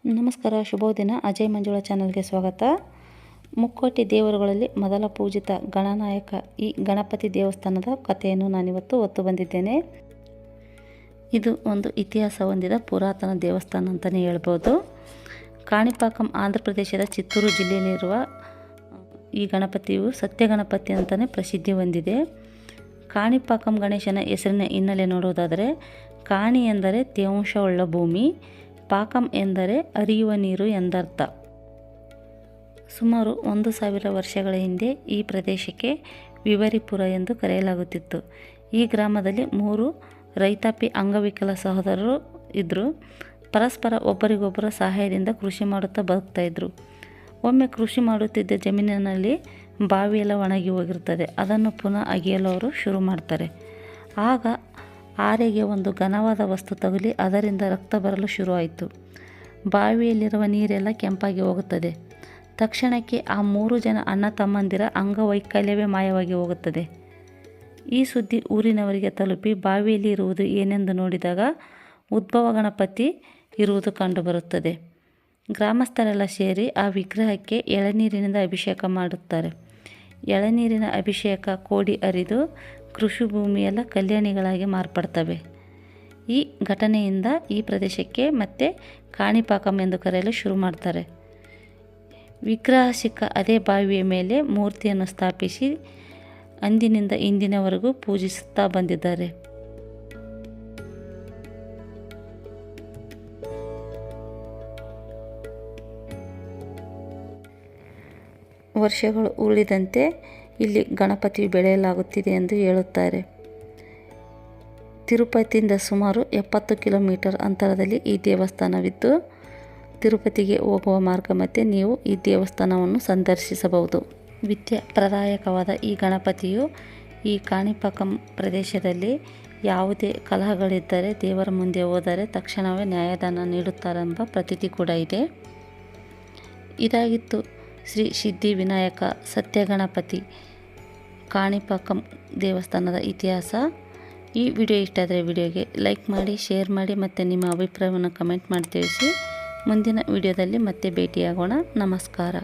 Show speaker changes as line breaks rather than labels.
ನಮಸ್ಕಾರ, ಶುಭೋದಿನ. ಅಜಯ್ ಮಂಜುಳಾ ಚಾನಲ್ಗೆ ಸ್ವಾಗತ. ಮುಕ್ಕೋಟಿ ದೇವರುಗಳಲ್ಲಿ ಮೊದಲ ಪೂಜಿತ ಗಣನಾಯಕ ಈ ಗಣಪತಿ ದೇವಸ್ಥಾನದ ಕಥೆಯನ್ನು ನಾನಿವತ್ತು ಹೊತ್ತು ಬಂದಿದ್ದೇನೆ. ಇದು ಒಂದು ಇತಿಹಾಸ ಹೊಂದಿದ ಪುರಾತನ ದೇವಸ್ಥಾನ ಅಂತಲೇ ಹೇಳ್ಬೋದು. ಕಾಣಿಪಾಕಂ ಆಂಧ್ರ ಪ್ರದೇಶದ ಚಿತ್ತೂರು ಜಿಲ್ಲೆಯಲ್ಲಿರುವ ಈ ಗಣಪತಿಯು ಸತ್ಯ ಗಣಪತಿ ಅಂತಲೇ ಪ್ರಸಿದ್ಧಿ ಹೊಂದಿದೆ. ಕಾಣಿಪಾಕಂ ಗಣೇಶನ ಹೆಸರಿನ ಹಿನ್ನೆಲೆ ನೋಡುವುದಾದರೆ, ಕಾಣಿ ಎಂದರೆ ತೇವಾಂಶವುಳ್ಳ ಭೂಮಿ, ಪಾಕಂ ಎಂದರೆ ಹರಿಯುವ ನೀರು ಎಂದರ್ಥ. ಸುಮಾರು 1000 ವರ್ಷಗಳ ಹಿಂದೆ ಈ ಪ್ರದೇಶಕ್ಕೆ ವಿವರಿಪುರ ಎಂದು ಕರೆಯಲಾಗುತ್ತಿತ್ತು. ಈ ಗ್ರಾಮದಲ್ಲಿ 3 ರೈತಾಪಿ ಅಂಗವಿಕಲ ಸಹೋದರರು ಇದ್ದರು. ಪರಸ್ಪರ ಒಬ್ಬರಿಗೊಬ್ಬರ ಸಹಾಯದಿಂದ ಕೃಷಿ ಮಾಡುತ್ತಾ ಬದುಕ್ತಾಯಿದ್ರು. ಒಮ್ಮೆ ಕೃಷಿ ಮಾಡುತ್ತಿದ್ದ ಜಮೀನಿನಲ್ಲಿ ಬಾವಿಯೆಲ್ಲ ಒಣಗಿ ಹೋಗಿರ್ತದೆ. ಅದನ್ನು ಪುನಃ ಅಗೆಯಲು ಅವರು ಶುರು ಮಾಡ್ತಾರೆ. ಆಗ ಆರೆಗೆ ಒಂದು ಘನವಾದ ವಸ್ತು ತಗುಲಿ ಅದರಿಂದ ರಕ್ತ ಬರಲು ಶುರುವಾಯಿತು. ಬಾವಿಯಲ್ಲಿರುವ ನೀರೆಲ್ಲ ಕೆಂಪಾಗಿ ಹೋಗುತ್ತದೆ. ತಕ್ಷಣಕ್ಕೆ ಆ 3 ಜನ ಅಣ್ಣ ತಮ್ಮಂದಿರ ಅಂಗವೈಕಲ್ಯವೇ ಮಾಯವಾಗಿ ಹೋಗುತ್ತದೆ. ಈ ಸುದ್ದಿ ಊರಿನವರಿಗೆ ತಲುಪಿ ಬಾವಿಯಲ್ಲಿ ಇರುವುದು ಏನೆಂದು ನೋಡಿದಾಗ ಉದ್ಭವ ಗಣಪತಿ ಇರುವುದು ಕಂಡುಬರುತ್ತದೆ. ಗ್ರಾಮಸ್ಥರೆಲ್ಲ ಸೇರಿ ಆ ವಿಗ್ರಹಕ್ಕೆ ಎಳನೀರಿನಿಂದ ಅಭಿಷೇಕ ಮಾಡುತ್ತಾರೆ. ಎಳನೀರಿನ ಅಭಿಷೇಕ ಕೋಡಿ ಹರಿದು ಕೃಷಿ ಭೂಮಿಯೆಲ್ಲ ಕಲ್ಯಾಣಿಗಳಾಗಿ ಮಾರ್ಪಡ್ತವೆ. ಈ ಘಟನೆಯಿಂದ ಈ ಪ್ರದೇಶಕ್ಕೆ ಮತ್ತೆ ಕಾಣಿಪಾಕಂ ಎಂದು ಕರೆಯಲು ಶುರು ಮಾಡ್ತಾರೆ. ವಿಗ್ರಹ ಸಿಕ್ಕ ಅದೇ ಬಾವಿಯ ಮೇಲೆ ಮೂರ್ತಿಯನ್ನು ಸ್ಥಾಪಿಸಿ ಅಂದಿನಿಂದ ಇಂದಿನವರೆಗೂ ಪೂಜಿಸುತ್ತಾ ಬಂದಿದ್ದಾರೆ. ವರ್ಷಗಳು ಉಳಿದಂತೆ ಇಲ್ಲಿ ಗಣಪತಿಯು ಬೆಳೆಯಲಾಗುತ್ತಿದೆ ಎಂದು ಹೇಳುತ್ತಾರೆ. ತಿರುಪತಿಯಿಂದ ಸುಮಾರು 70 ಕಿಲೋಮೀಟರ್ ಅಂತರದಲ್ಲಿ ಈ ದೇವಸ್ಥಾನವಿದ್ದು, ತಿರುಪತಿಗೆ ಹೋಗುವ ಮಾರ್ಗ ಮಧ್ಯೆ ನೀವು ಈ ದೇವಸ್ಥಾನವನ್ನು ಸಂದರ್ಶಿಸಬಹುದು. ವಿದ್ಯೆ ಪ್ರದಾಯಕವಾದ ಈ ಗಣಪತಿಯು ಈ ಕಾಣಿಪಾಕಂ ಪ್ರದೇಶದಲ್ಲಿ ಯಾವುದೇ ಕಲಹಗಳಿದ್ದರೆ ದೇವರ ಮುಂದೆ ಹೋದರೆ ತಕ್ಷಣವೇ ನ್ಯಾಯದಾನ ನೀಡುತ್ತಾರೆಂಬ ಪ್ರತೀತಿ ಕೂಡ ಇದೆ. ಇದಾಗಿತ್ತು ಶ್ರೀ ಸಿದ್ಧಿ ವಿನಾಯಕ ಸತ್ಯ ಗಣಪತಿ ಕಾಣಿಪಾಕಂ ದೇವಸ್ಥಾನದ ಇತಿಹಾಸ. ಈ ವಿಡಿಯೋ ಇಷ್ಟ ಆದರೆ ವಿಡಿಯೋಗೆ ಲೈಕ್ ಮಾಡಿ, ಶೇರ್ ಮಾಡಿ ಮತ್ತು ನಿಮ್ಮ ಅಭಿಪ್ರಾಯವನ್ನು ಕಮೆಂಟ್ ಮಾಡಿ ತಿಳಿಸಿ. ಮುಂದಿನ ವಿಡಿಯೋದಲ್ಲಿ ಮತ್ತೆ ಭೇಟಿಯಾಗೋಣ. ನಮಸ್ಕಾರ.